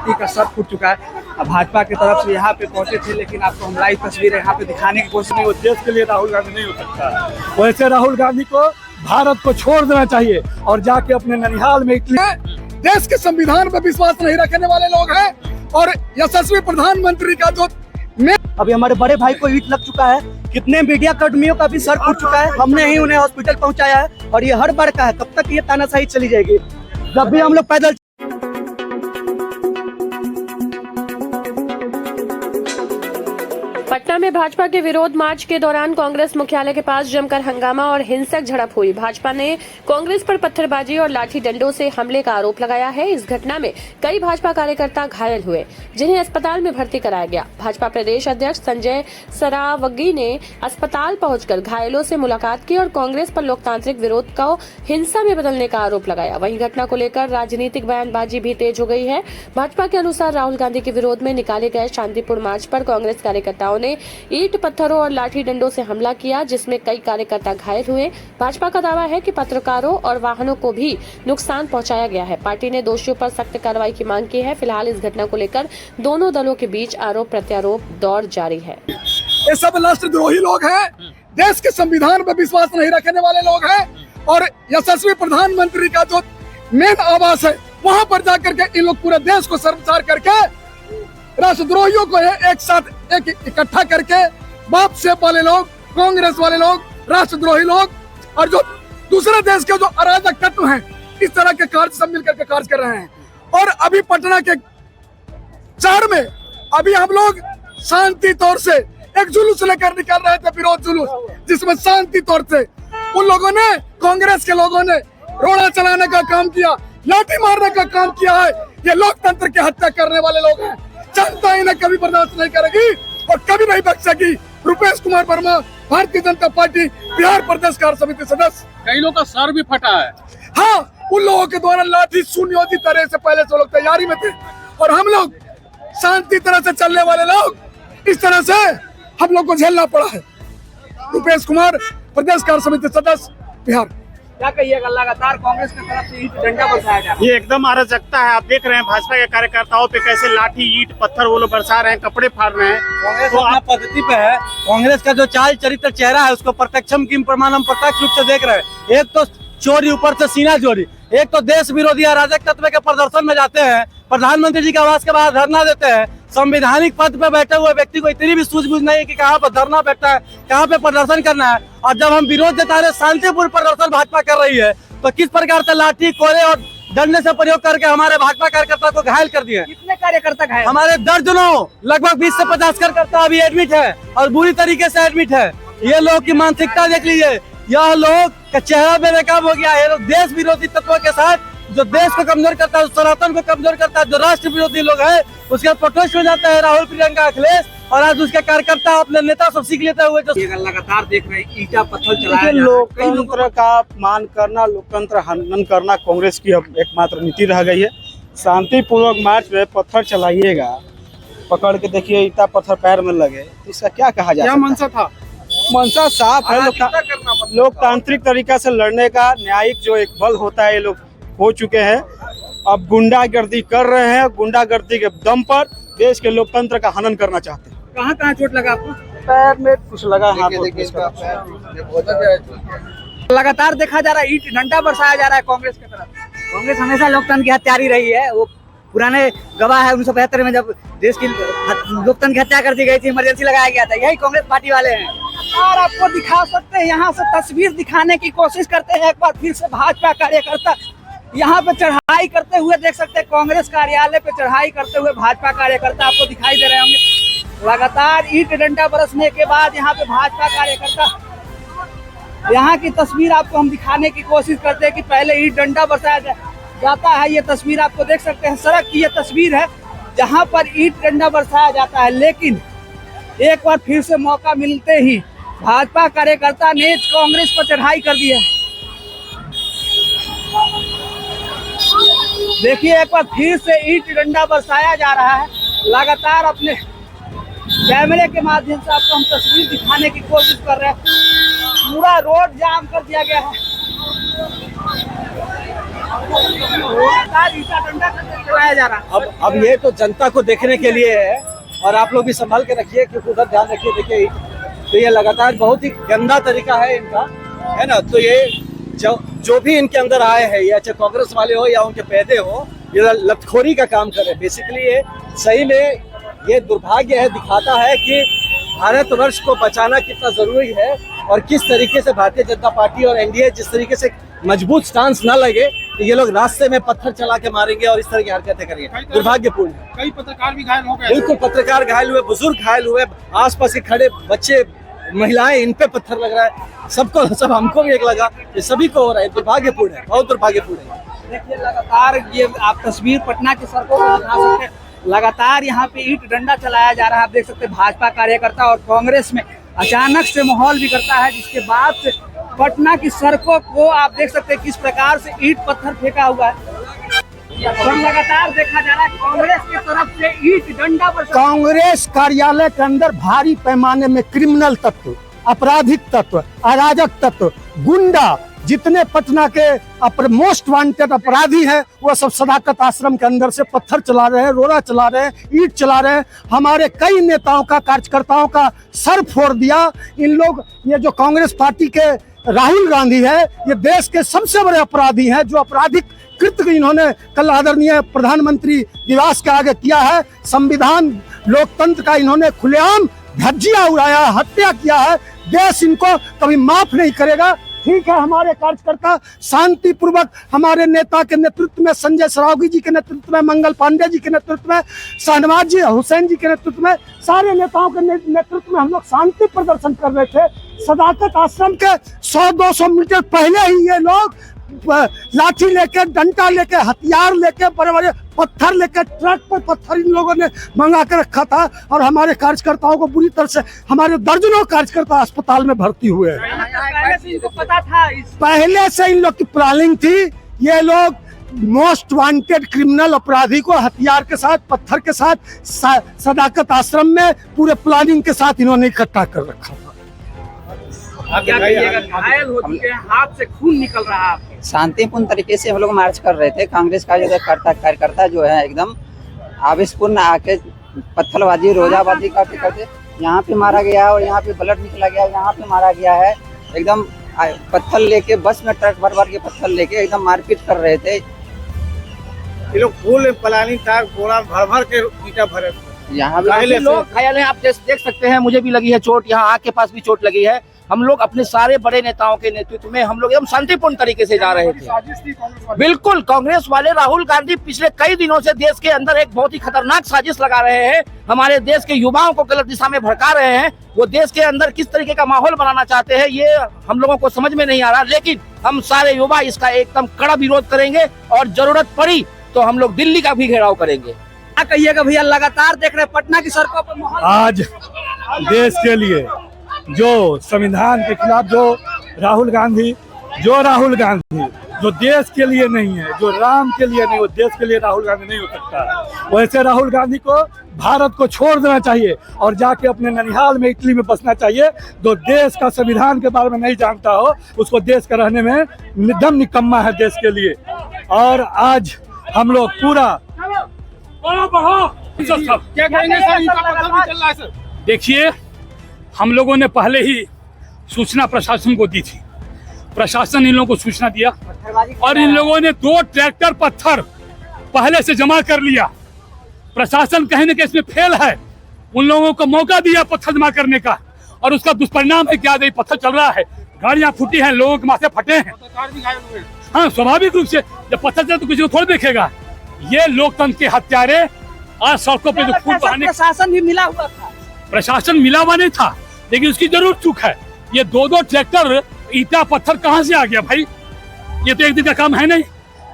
व्यक्ति का सर फूट चुका है। भाजपा की तरफ से यहाँ पे पहुंचे थे, लेकिन आपको हम लाइव तस्वीरें यहाँ पे दिखाने की कोशिश नहीं। वो देश के लिए राहुल गांधी नहीं हो सकता। वैसे राहुल गांधी को भारत को छोड़ देना चाहिए और जाके अपने ननिहाल में देश के संविधान पर विश्वास नहीं रखने वाले लोग हैं। और यशस्वी प्रधानमंत्री का जो अभी हमारे बड़े भाई को ईंट लग चुका है, कितने मीडिया कर्मियों का भी सर फूट चुका है, हमने ही उन्हें हॉस्पिटल पहुंचाया है और ये हर बार का है। कब तक ये तानाशाही चली जाएगी? जब भी हम लोग पैदल पटना में भाजपा के विरोध मार्च के दौरान कांग्रेस मुख्यालय के पास जमकर हंगामा और हिंसक झड़प हुई। भाजपा ने कांग्रेस पर पत्थरबाजी और लाठी डंडों से हमले का आरोप लगाया है। इस घटना में कई भाजपा कार्यकर्ता घायल हुए, जिन्हें अस्पताल में भर्ती कराया गया। भाजपा प्रदेश अध्यक्ष संजय सरावगी ने अस्पताल पहुंचकर घायलों से मुलाकात की और कांग्रेस पर लोकतांत्रिक विरोध को हिंसा में बदलने का आरोप लगाया। वहीं घटना को लेकर राजनीतिक बयानबाजी भी तेज हो गई है। भाजपा के अनुसार राहुल गांधी के विरोध में निकाले गए शांतिपूर्ण मार्च पर कांग्रेस कार्यकर्ताओं ने ईंट पत्थरों और लाठी डंडों से हमला किया, जिसमें कई कार्यकर्ता घायल हुए। भाजपा का दावा है कि पत्रकारों और वाहनों को भी नुकसान पहुंचाया गया है। पार्टी ने दोषियों पर सख्त कार्रवाई की मांग की है। फिलहाल इस घटना को लेकर दोनों दलों के बीच आरोप प्रत्यारोप दौर जारी है। ये सब राष्ट्रद्रोही लोग हैं, देश के संविधान पर विश्वास नहीं रखने वाले लोग हैं। और यशस्वी प्रधानमंत्री का जो मेन आवास है, वहाँ पर जाकर के इन लोग पूरे देश को शर्मसार करके राष्ट्रद्रोहियों को एक साथ इकट्ठा करके बाप से वाले लोग, कांग्रेस वाले लोग, राष्ट्रद्रोही लोग और जो दूसरे देश के जो अराजक तत्व हैं, इस तरह के कार्य सब मिलकर के कार्य कर रहे हैं। और अभी पटना के शहर में अभी हम लोग शांति तौर से एक जुलूस लेकर निकल रहे थे, विरोध जुलूस, जिसमें शांति तौर से उन लोगों ने, कांग्रेस के लोगों ने रोड़ा चलाने का काम किया, लाठी मारने का काम किया है। ये लोकतंत्र की हत्या करने वाले लोग हैं। जनता इन्हें कभी बर्दाश्त नहीं करेगी और कभी नहीं बख्शेगी। रुपेश कुमार वर्मा, भारतीय जनता पार्टी बिहार प्रदेश कार्य समिति सदस्य। कई लोग का सर भी फटा है। हाँ, उन लोगों के द्वारा लाठी सुनियोजित तरह से पहले से लोग तैयारी में थे और हम लोग शांति तरह से चलने वाले लोग, इस तरह से हम लोग को झेलना पड़ा है। रुपेश कुमार, प्रदेश कार्य समिति सदस्य, बिहार। क्या कहिएगा, लगातार कांग्रेस की तरफ से ईंट डंडा बरसाया जा रहा है। ये एकदम अराजकता है। आप देख रहे हैं भाजपा के कार्यकर्ताओं पे कैसे लाठी, ईंट, पत्थर वो लोग बरसा रहे हैं, कपड़े फाड़ रहे हैं। कांग्रेस अपना पद्धति पे है। कांग्रेस का जो चाल चरित्र चेहरा है, उसको प्रत्यक्षम किम प्रमाणम प्रत्यक्ष रूप से देख रहे हैं। एक तो चोरी, ऊपर से सीना चोरी, एक तो देश विरोधी अराजक तत्व के प्रदर्शन में जाते हैं, प्रधानमंत्री जी के आवास के बाहर धरना देते हैं। संवैधानिक पद पे बैठे हुए व्यक्ति को इतनी भी सूझबूझ नहीं है कि कहाँ पर धरना बैठना है, कहाँ पे प्रदर्शन करना है। और जब हम विरोध जता रहे, शांतिपूर्ण प्रदर्शन भाजपा कर रही है, तो किस प्रकार से लाठी, कोड़े और डंडे से प्रयोग करके हमारे भाजपा कार्यकर्ता को घायल कर दिए। कितने कार्यकर्ता घायल? हमारे दर्जनों, लगभग 20 से 50 कार्यकर्ता अभी एडमिट है और बुरी तरीके से एडमिट है। ये लोग की मानसिकता देख लीजिए। यह लोग का चेहरा बेनकाब हो गया है। देश विरोधी तत्वों के साथ, जो देश को कमजोर करता है, सनातन को कमजोर करता है, जो राष्ट्र विरोधी लोग हैं, उसके प्रोटेस्ट हो जाता है राहुल, प्रियंका, अखिलेश, और आज उसके कार्यकर्ता अपने नेता सब सीख लेते हुए जो लगातार देख रहे हैं ईटा पत्थर चलाया। लोकतंत्र का अपमान करना, लोकतंत्र हनन करना कांग्रेस की अब एकमात्र नीति रह गई है। शांतिपूर्वक मार्च में पत्थर चलाइएगा, पकड़ के देखिए ईटा पत्थर पैर में लगे, इसका क्या कहा जाए? क्या मंशा था? मंशा साफ है। लोकतांत्रिक तरीका से लड़ने का न्यायिक जो एक बल होता है, ये लोग हो चुके हैं। अब गुंडागर्दी कर रहे हैं, गुंडागर्दी के दम पर देश के लोकतंत्र का हनन करना चाहते हैं। कहाँ कहाँ चोट लगा आपको? पैर में कुछ लगा, हाथ में। लगातार देखा जा रहा है ईंट डंडा बरसाया जा रहा है कांग्रेस की तरफ। कांग्रेस हमेशा लोकतंत्र की हत्यारी रही है। वो पुराने गवाह है, 1975 में जब देश की लोकतंत्र की हत्या कर दी गई थी, इमरजेंसी लगाया गया था, यही कांग्रेस पार्टी वाले हैं। और आपको दिखा सकते हैं, यहाँ से तस्वीर दिखाने की कोशिश करते हैं एक बार फिर से। भाजपा कार्यकर्ता यहाँ पे चढ़ाई करते हुए देख सकते हैं, कांग्रेस कार्यालय पे चढ़ाई करते हुए भाजपा कार्यकर्ता आपको दिखाई दे रहे होंगे। लगातार ईंट डंडा बरसने के बाद यहाँ पे भाजपा कार्यकर्ता, यहाँ की तस्वीर आपको हम दिखाने की कोशिश करते हैं कि पहले ईंट डंडा बरसाया जाता है। ये तस्वीर आपको देख सकते हैं, सड़क की ये तस्वीर है जहाँ पर ईंट डंडा बरसाया जाता है। लेकिन एक बार फिर से मौका मिलते ही भाजपा कार्यकर्ता ने कांग्रेस पर चढ़ाई कर दी है। देखिए, एक बार फिर से ईंट डंडा बरसाया जा रहा है। लगातार अपने कैमरे के माध्यम से आपको हम तस्वीर दिखाने की कोशिश कर रहे हैं। पूरा रोड जाम कर दिया गया है। चलाया जा रहा। अब ये तो जनता को देखने के लिए है, और आप लोग भी संभाल के रखिए क्योंकि उधर ध्यान रखिए। देखिए तो ये लगातार बहुत ही गंदा तरीका है इनका, है ना। तो ये जो भी इनके अंदर आए हैं, या चाहे कांग्रेस वाले हो या उनके पैदे हो, ये लतखोरी का काम कर रहे हैं बेसिकली। ये सही में ये दुर्भाग्य है, दिखाता है कि भारतवर्ष को बचाना कितना जरूरी है, और किस तरीके से भारतीय जनता पार्टी और एनडीए जिस तरीके से मजबूत स्टांस न लगे तो ये लोग रास्ते में पत्थर चला के मारेंगे और इस तरह की हरकतें करेंगे। दुर्भाग्यपूर्ण है। कई पत्रकार भी घायल हो गए। बिल्कुल, पत्रकार घायल हुए, बुजुर्ग घायल हुए, आसपास के खड़े बच्चे, महिलाएं, इन पे पत्थर लग रहा है। सबको, सब हमको भी एक लगा, ये सभी को हो रहा है। दुर्भाग्यपूर्ण है, बहुत दुर्भाग्यपूर्ण है। देखिए लगातार ये आप तस्वीर पटना की सड़कों पर दिखा सकते हैं, लगातार यहाँ पे ईंट डंडा चलाया जा रहा है। आप देख सकते हैं भाजपा कार्यकर्ता और कांग्रेस में अचानक से माहौल बिगड़ता है, जिसके बाद से पटना की सड़कों को आप देख सकते हैं किस प्रकार से ईंट पत्थर फेंका हुआ है। और लगातार देखा जा रहा है कांग्रेस की तरफ से ईंट डंडा पर। कांग्रेस कार्यालय के अंदर भारी पैमाने में क्रिमिनल तत्व, आपराधिक तत्व, अराजक तत्व, गुंडा, जितने पटना के मोस्ट वांटेड अपराधी हैं, वो सब सदाकत आश्रम के अंदर से पत्थर चला रहे हैं, रोड़ा चला रहे हैं, ईंट चला रहे हैं। हमारे कई नेताओं का, कार्यकर्ताओं का सर फोड़ दिया इन लोग। ये जो कांग्रेस पार्टी के राहुल गांधी है, ये देश के सबसे बड़े अपराधी हैं, जो आपराधिक कृत्य इन्होंने कल आदरणीय प्रधानमंत्री निवास के आगे किया है। संविधान, लोकतंत्र का इन्होंने खुलेआम धज्जियां उड़ाया, हत्या किया है। देश इनको कभी माफ नहीं करेगा। ठीक है, हमारे कार्यकर्ता शांतिपूर्वक, हमारे नेता के नेतृत्व में, संजय सरावगी जी के नेतृत्व में, मंगल पांडे जी के नेतृत्व में, शहनवाज जी हुसैन जी के नेतृत्व में, सारे नेताओं के नेतृत्व में हम लोग शांति प्रदर्शन कर रहे थे। सदाकत आश्रम के 100-200 मीटर पहले ही ये लोग लाठी लेके, डंडा लेके, हथियार लेके, बड़े बड़े पत्थर लेके, ट्रक पर पत्थर इन लोगों ने मंगा के रखा था, और हमारे कार्यकर्ताओं को बुरी तरह से, हमारे दर्जनों कार्यकर्ता अस्पताल में भर्ती हुए। पहले से इनको पता था, पहले से इन लोग की प्लानिंग थी। ये लोग मोस्ट वांटेड क्रिमिनल अपराधी को हथियार के साथ, पत्थर के साथ सदाकत आश्रम में पूरे प्लानिंग के साथ इन्होंने इकट्ठा कर रखा था। क्या कहिएगा, घायल हो चुके हैं, हाथ से खून निकल रहा है। शांतिपूर्ण तरीके से हम लोग मार्च कर रहे थे। कांग्रेस का जो कार्यकर्ता जो है एकदम आवेशपूर्ण आके पत्थरबाजी, रोजाबाजी करते करते यहाँ पे मारा गया है, और यहाँ पे ब्लड निकला गया, यहाँ पे मारा गया है। एकदम पत्थर लेके, बस में ट्रक भर भर के पत्थर लेके एकदम मारपीट कर रहे थे। ये लोग फुल प्लानिंग था, पूरा भर भर के ईटा भरे। यहाँ लोग घायल हैं, आप देख सकते हैं। मुझे भी लगी है चोट, यहाँ आग के पास भी चोट लगी है। हम लोग अपने सारे बड़े नेताओं के नेतृत्व में हम लोग एकदम शांतिपूर्ण तरीके से जा रहे थे। बिल्कुल, कांग्रेस वाले राहुल गांधी पिछले कई दिनों से देश के अंदर एक बहुत ही खतरनाक साजिश लगा रहे हैं। हमारे देश के युवाओं को गलत दिशा में भड़का रहे हैं। वो देश के अंदर किस तरीके का माहौल बनाना चाहते हैं, ये हम लोगों को समझ में नहीं आ रहा। लेकिन हम सारे युवा इसका एकदम कड़ा विरोध करेंगे, और जरूरत पड़ी तो हम लोग दिल्ली का भी घेराव करेंगे। क्या कहिएगा भैया, लगातार देख रहे हैं पटना की सड़कों पर माहौल। आज देश के लिए जो संविधान के खिलाफ जो राहुल गांधी जो देश के लिए नहीं है, जो राम के लिए नहीं, वो देश के लिए राहुल गांधी नहीं हो सकता। वैसे राहुल गांधी को भारत को छोड़ देना चाहिए और जाके अपने ननिहाल में, इटली में बसना चाहिए। जो देश का संविधान के बारे में नहीं जानता हो, उसको देश का रहने में दम निकम्मा है देश के लिए। और आज हम लोग पूरा क्या कहेंगे सर, इनका पत्थर भी चल रहा है सर। देखिए, हम लोगों ने पहले ही सूचना प्रशासन को दी थी, प्रशासन इन लोगों को सूचना दिया, और इन लोगों ने 2 ट्रैक्टर पत्थर पहले से जमा कर लिया। प्रशासन कहीं न कहीं इसमें फेल है। उन लोगों को मौका दिया पत्थर जमा करने का, और उसका दुष्परिणाम है क्या, पत्थर चल रहा है, गाड़ियां फूटी हैं, लोगों के माथे फटे हैं। हाँ, स्वाभाविक रूप से जब पत्थर चले तो किसी को थोड़ा देखेगा। ये लोकतंत्र के हत्यारे आज सड़कों पे जो खून बहाने, प्रशासन भी मिला हुआ था, प्रशासन मिला हुआ नहीं था, लेकिन उसकी जरूर चूक है। ये 2-2 ट्रैक्टर ईटा पत्थर कहाँ से आ गया भाई? ये तो एक दिन का काम है नहीं,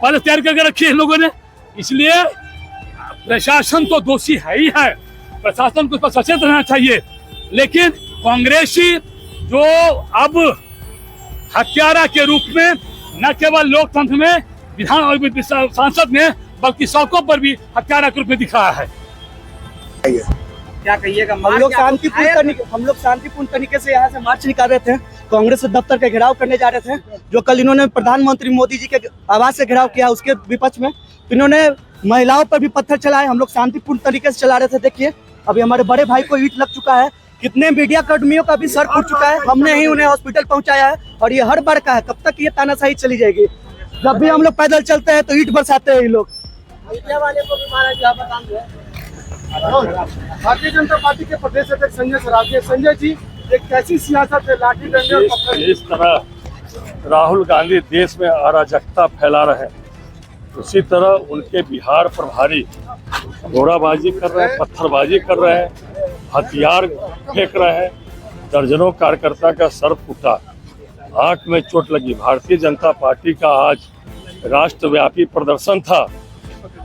पहले तैयार करके रखी है इन लोगों ने। इसलिए प्रशासन तो दोषी है ही है, प्रशासन को उस पर सचेत रहना चाहिए। लेकिन कांग्रेसी जो अब हत्यारा के रूप में न केवल लोकतंत्र में, विधान और सांसद में, बल्कि सड़कों पर भी हत्यारा के रूप में दिखा है। क्या कहिएगा? हम लोग शांतिपूर्ण तरीके से यहाँ से मार्च निकाल रहे थे, कांग्रेस दफ्तर का घेराव करने जा रहे थे, जो कल इन्होंने प्रधानमंत्री मोदी जी के आवास से घेराव किया उसके विपक्ष में। तो इन्होंने महिलाओं पर भी पत्थर चलाए, हम लोग शांतिपूर्ण तरीके से चला रहे थे। देखिए अभी हमारे बड़े भाई को ईंट लग चुका है, कितने मीडिया कर्मियों का भी सर फूट चुका है, हमने ही उन्हें हॉस्पिटल पहुंचाया है। और ये हर बार का है, कब तक ये तानाशाही चली जाएगी? जब भी हम लोग पैदल चलते हैं तो ईंट बरसाते हैं ये लोग। मीडिया वाले को भी मारा गया, बता दो। भारतीय जनता पार्टी के प्रदेश अध्यक्ष संजय सरावगी। संजय जी, एक कैसी सियासत है, लाठी डंडे और पत्थर? इस तरह राहुल गांधी देश में अराजकता फैला रहे हैं, उसी तरह उनके बिहार प्रभारी घोड़ाबाजी कर रहे हैं, पत्थरबाजी कर रहे हैं, हथियार फेंक रहे हैं। दर्जनों कार्यकर्ता का सर फूटा, आंख में चोट लगी। भारतीय जनता पार्टी का आज राष्ट्रव्यापी प्रदर्शन था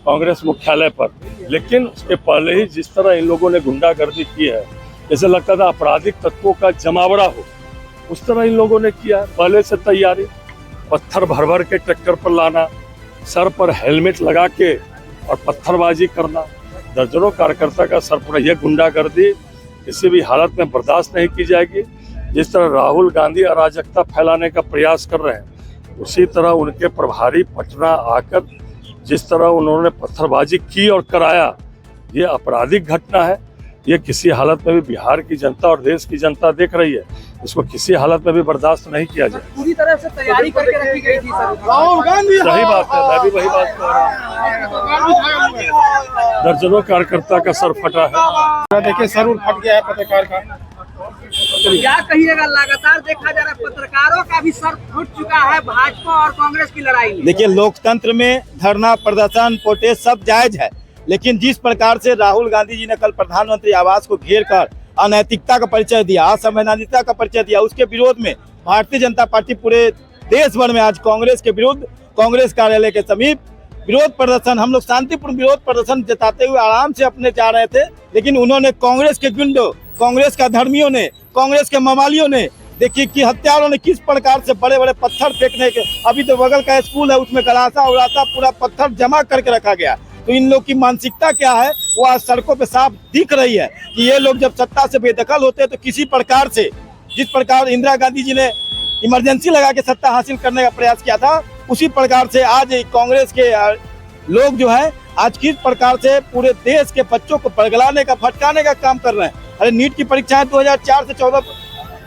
कांग्रेस मुख्यालय पर, लेकिन उसके पहले ही जिस तरह इन लोगों ने गुंडागर्दी की है, जैसे लगता था आपराधिक तत्वों का जमावड़ा हो, उस तरह इन लोगों ने किया। पहले से तैयारी, पत्थर भर भर के ट्रैक्टर पर लाना, सर पर हेलमेट लगा के और पत्थरबाजी करना, दर्जनों कार्यकर्ता का सर पर। यह गुंडागर्दी किसी भी हालत में बर्दाश्त नहीं की जाएगी। जिस तरह राहुल गांधी अराजकता फैलाने का प्रयास कर रहे हैं, उसी तरह उनके प्रभारी पटना आकर जिस तरह उन्होंने पत्थरबाजी की और कराया, ये आपराधिक घटना है। ये किसी हालत में भी बिहार की जनता और देश की जनता देख रही है, इसको किसी हालत में भी बर्दाश्त नहीं किया जाए। पूरी तरह से तैयारी करके रखी गई थी सर। सही बात है, मैं भी वही बात कह रहा हूँ। दर्जनों कार्यकर्ता का सर फटा है। देखिए सर फट गया है पत्रकार का। क्या कहिएगा, लगातार देखा जा रहा है पत्रकारों का भी सर फूट चुका है भाजपा और कांग्रेस की लड़ाई में। देखिए लोकतंत्र में धरना, प्रदर्शन, प्रोटेस्ट सब जायज है, लेकिन जिस प्रकार से राहुल गांधी जी ने कल प्रधानमंत्री आवास को घेर कर अनैतिकता का परिचय दिया, असंवैधानिकता का परिचय दिया, उसके विरोध में भारतीय जनता पार्टी पूरे देश भर में आज कांग्रेस के विरुद्ध, कांग्रेस कार्यालय के समीप विरोध प्रदर्शन, हम लोग शांतिपूर्ण विरोध प्रदर्शन जताते हुए आराम से अपने जा रहे थे, लेकिन उन्होंने कांग्रेस के गुंडों, कांग्रेस का धर्मियों ने, कांग्रेस के मवालियों ने, देखिए कि हत्यारों ने किस प्रकार से बड़े बड़े पत्थर फेंकने के, अभी तो बगल का स्कूल है उसमें गलासा उड़ासा पूरा पत्थर जमा करके रखा गया। तो इन लोग की मानसिकता क्या है वो आज सड़कों पे साफ दिख रही है कि ये लोग जब सत्ता से बेदखल होते हैं तो किसी प्रकार से, जिस प्रकार इंदिरा गांधी जी ने इमरजेंसी लगा के सत्ता हासिल करने का प्रयास किया था, उसी प्रकार से आज कांग्रेस के लोग जो है आज किस प्रकार से पूरे देश के बच्चों को पगलाने का, भटकाने का काम कर रहे हैं। अरे नीट की परीक्षाएं 2004 से 14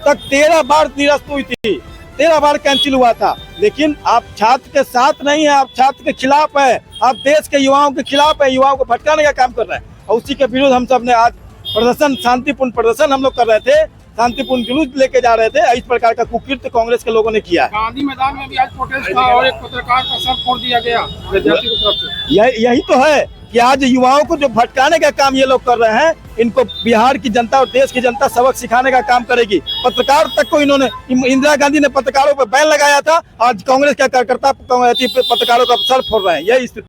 तक 13 बार निरस्त हुई थी, 13 बार कैंसिल हुआ था, लेकिन आप छात्र के साथ नहीं है, आप छात्र के खिलाफ है, आप देश के युवाओं के खिलाफ है, युवाओं को भटकाने का काम कर रहे हैं। और उसी के विरुद्ध हम सब ने आज प्रदर्शन, शांतिपूर्ण प्रदर्शन हम लोग कर रहे थे, शांतिपूर्ण जुलूस लेके जा रहे थे। इस प्रकार का कुकृत्य कांग्रेस के लोगों ने किया है। गांधी मैदान में भी आज प्रोटेस्ट था और एक पत्रकार का सर फोड़ दिया गया विद्यार्थी की तरफ से। यही तो है कि आज युवाओं को जो भटकाने का काम ये लोग कर रहे हैं, इनको बिहार की जनता और देश की जनता सबक सिखाने का काम करेगी। पत्रकार तक को इन्होंने, इंदिरा गांधी ने पत्रकारों पर बैन लगाया था, आज कांग्रेस के कार्यकर्ता पत्रकारों का सर फोड़ रहे हैं। यही स्थिति